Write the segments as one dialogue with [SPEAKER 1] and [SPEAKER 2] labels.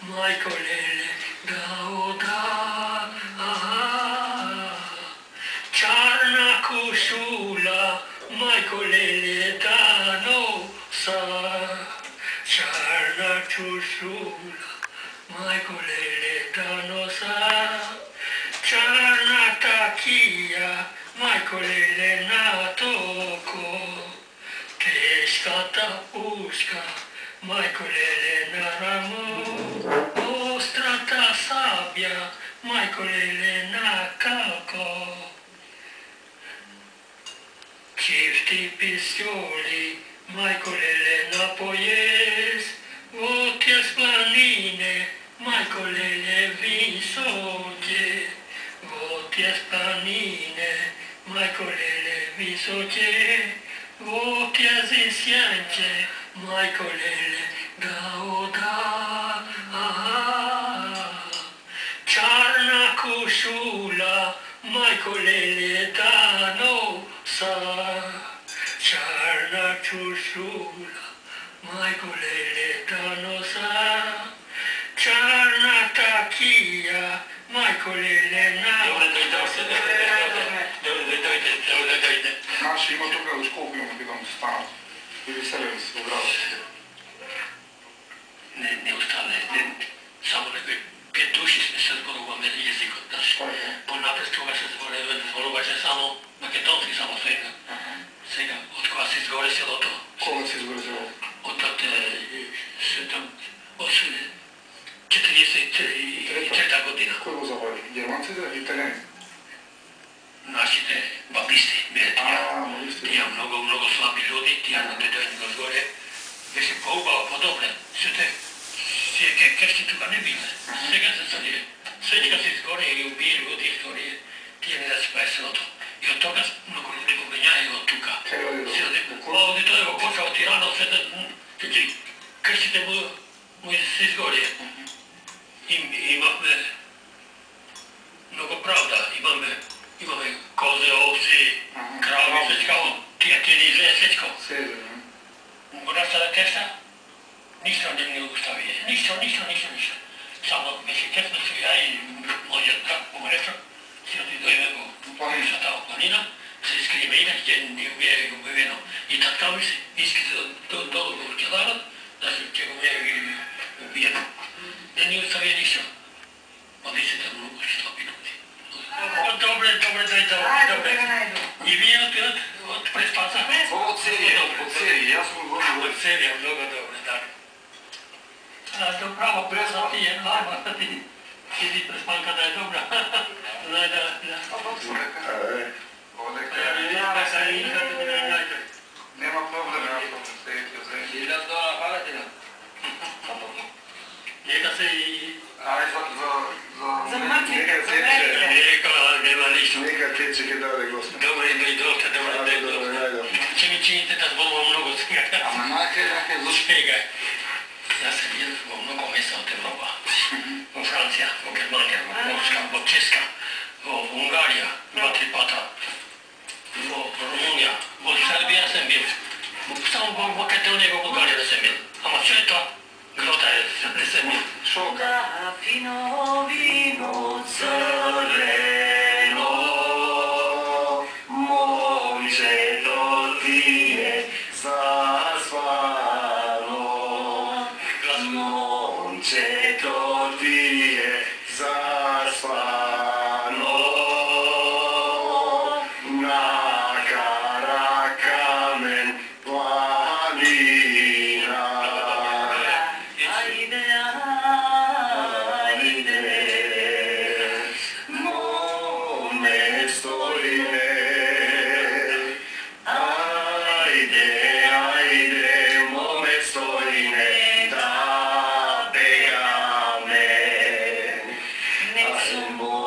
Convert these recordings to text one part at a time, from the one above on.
[SPEAKER 1] Maicolele gauda, Czarna koszula, Maicolele danosa, Czarna koszula, Maicolele danosa, Czarna takija, Maicolele na toko, Teškata uška, Maicolele na ramo, ostrata sabja, Maicolele na kako. Čifti pistioli, Maicolele na pojes, votjas planine, Maicolele visoke, votjas planine, Maicolele visoke, votjas insiance, Maicolele gauda, Czarna koszula, Maicolele danosa, Czarna koszula, Maicolele danosa, Czarna takija, Maicolele na...
[SPEAKER 2] Naši ima toga u Skopju, bi vam stao. I veselili se u gradu.
[SPEAKER 1] Ne ustane, samo nekoj pjetuši sme se zborovame jezikom. Po napredstvu se zborovače samo makedonski samo svega. Сега, от кога се изгоре селото?
[SPEAKER 2] Кога се изгоре селото?
[SPEAKER 1] От 43-та година.
[SPEAKER 2] Кой го заводи? Германците или италиани?
[SPEAKER 1] Нашите бабисти били тия много слаби люди, тия не дойдоха отгоре. Беше по-убаво, по-добре. Тия къщи тук не били. Сега се съди. Всичка се изгоре и убие люди истории. Тия не да си прави селото. И от тога много люди го меняе от тука. Овде той го почва от Ирана, къщите му се изгоре. Имахме много правда, имаме козе, овци, крави, всичко, тия тели, всичко. Нашата къща, нищо не ни остави, нищо. Само беше късно сега и моят брат помреща, си отидойме по къщата от планина, се скриме, иначе не убие го бевено. И така ми се искате долу го келарат, да ще го убият. Не ни остави нищо. Одисите много слаби люди. Добре. И вие от преспаса?
[SPEAKER 2] От серия, аз съм върнал.
[SPEAKER 1] От серия, много добре, да. Добра преса ти е, армата ти. Сиди преспанката е добра.
[SPEAKER 2] Няма проблем,
[SPEAKER 1] Нека се и...
[SPEAKER 2] За майка.
[SPEAKER 1] Нема нищо.
[SPEAKER 2] Нека тече ке даде Господ.
[SPEAKER 1] Добре дойдохте, Ще ми чините да сболвам много сега.
[SPEAKER 2] Ама най-хе
[SPEAKER 1] Сега. Аз съм бил в много места от Европа. В Франция, в Германия, в Полска, в Ческа, в Унгария, 2-3 пъти. В Румъния, в Сърбия съм бил. Само в Македония и в България не съм бил. Ама все това грота е, не съм бил.
[SPEAKER 2] Шока.
[SPEAKER 3] Fino vino sereno, monceto tie zaspano, monceto tie zaspano, na Carakamen planina. Symbol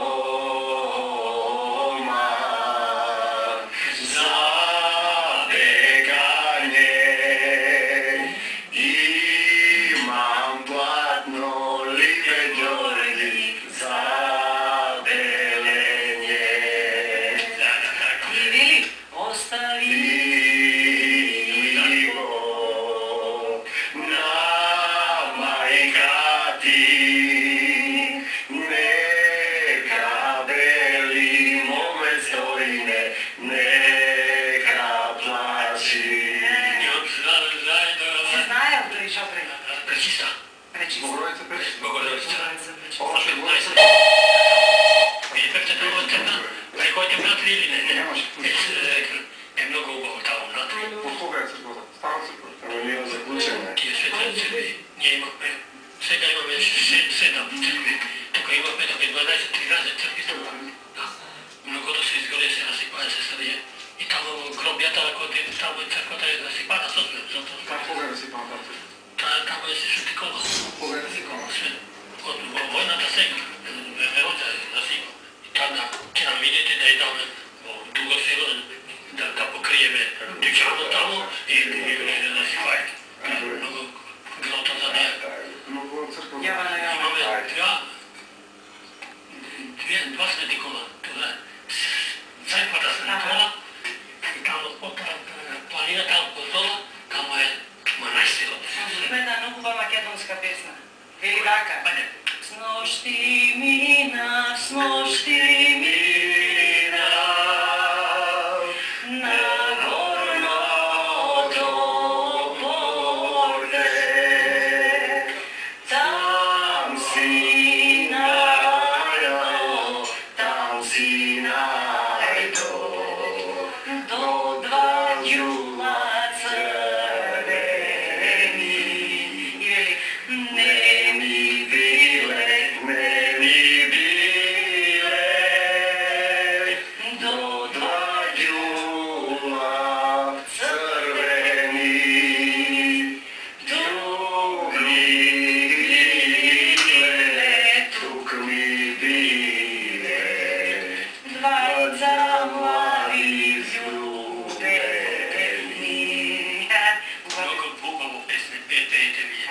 [SPEAKER 3] ti, neka beli moment stoji, neka plači.
[SPEAKER 4] Se znajo, kdo je šel prej?
[SPEAKER 1] Prečista.
[SPEAKER 4] Prečista.
[SPEAKER 2] Bogorodica Prečista.
[SPEAKER 1] Bogorodica.
[SPEAKER 2] Ovo što je Bogorodica.
[SPEAKER 1] Vidite kako se to odkrna? Prihodite mnatri ili ne?
[SPEAKER 2] Ne može.
[SPEAKER 1] Je mnogo ubavo tamo mnatri.
[SPEAKER 2] Od koga je crkva? Stara crkva.
[SPEAKER 3] Ovo nije zaključeno.
[SPEAKER 1] Tije svetlane crkve, nije ima, svega imam još 7 crkve. Tako ima 12-13 crkvi tu. Da. Mnogo to se izgore, se nasipaje se starije. I tamo grobjata, tamo je crkva, ta je nasipana s osmem.
[SPEAKER 2] Koga je nasipana ta crkva?
[SPEAKER 1] Tamo je se šutikova.
[SPEAKER 2] Koga je nasipana?
[SPEAKER 1] Sve. Od vojnata sega, verođa je nasipao. I tada će nam vidjeti da je tamo dugo selo, da pokrijeme dućano tamo i nasipaje. Mnogo grota za ne.
[SPEAKER 2] Mnogo crkva.
[SPEAKER 4] Javana,
[SPEAKER 1] Imаме
[SPEAKER 4] Javana.
[SPEAKER 1] два светикола. Това е църквата Светикола и там планина, там постола, там е манастирот.
[SPEAKER 4] Има една много хубава македонска песна. Вели вака. С нощи мина, с нощи мина, на горното поле, там си најдо, там си најдо, до 2 јула црвени. И вели, не ми биле, до 2 јула црвени.
[SPEAKER 3] Тук ми биле,
[SPEAKER 4] Двајца млади љубени.
[SPEAKER 1] Много хубаво песне пеете вие.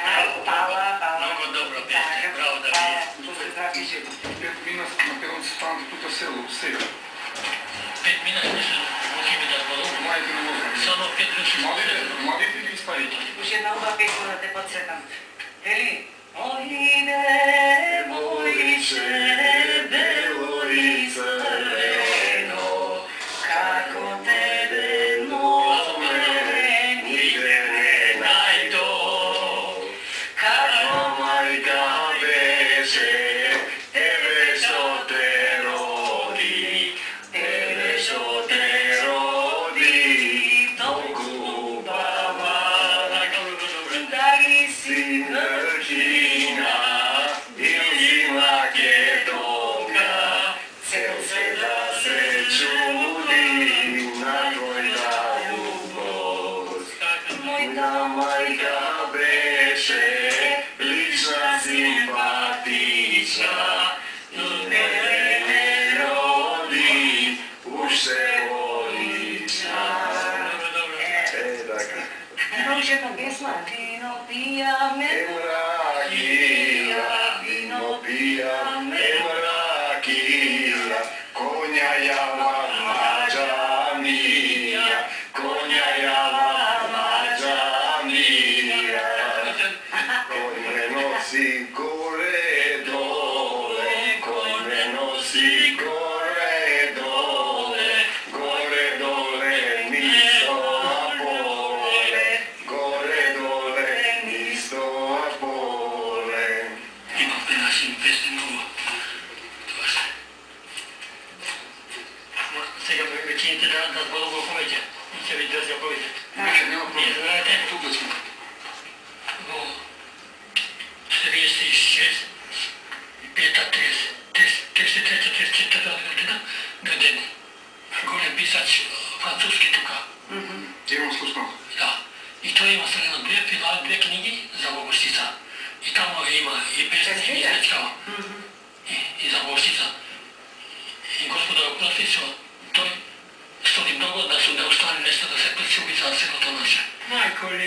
[SPEAKER 4] Пала.
[SPEAKER 1] Много добра песня, браво да вие.
[SPEAKER 2] Пет мина македонци станат тук село, сега.
[SPEAKER 1] 5 минути не са можеме да зборуваме.
[SPEAKER 2] Младите не можем.
[SPEAKER 1] Само 5 души.
[SPEAKER 2] Младите или старите?
[SPEAKER 4] Уште една убава песна да те подсетам. Вели, ојде, мојче, бело и црвено, како тебе нове нигде не најдо. Како
[SPEAKER 3] мајка беше, тебе што те роди,
[SPEAKER 4] тебе што те роди, толку убава, да ги си
[SPEAKER 3] Синрчина, или македонка, цел света се чуди на твојата љубов. Мојта мајка беше лична, симпатична, и не роди, уште волична. Така.
[SPEAKER 4] Уште една песна. Вино пијаме,
[SPEAKER 3] Емракија, вино пијаме, емракија, конја јава маđанија, конја јава маđанија, кој ме носи горе доле, кој ме носи горе доле, горе доле нисто поле, горе доле нисто поле.
[SPEAKER 1] Имаме наши песни много. Това се. Сега ме чините да зборувам повеќе. И ќе ви држа повеќе.
[SPEAKER 2] Вече няма
[SPEAKER 1] Вие
[SPEAKER 2] проблем.
[SPEAKER 1] знаете,
[SPEAKER 2] Тук сме.
[SPEAKER 1] во 36, 33-34 година дојде голем писач француски тука.
[SPEAKER 2] Имам скусно.
[SPEAKER 1] Да. И тој има селено две книги за Богорщица. И тамо има и песни, и свечкава. И за Богорщица. И Господа го прости, што тој стори многу да се не остане нешто да се причуби за селото наше.
[SPEAKER 4] Мајко ли.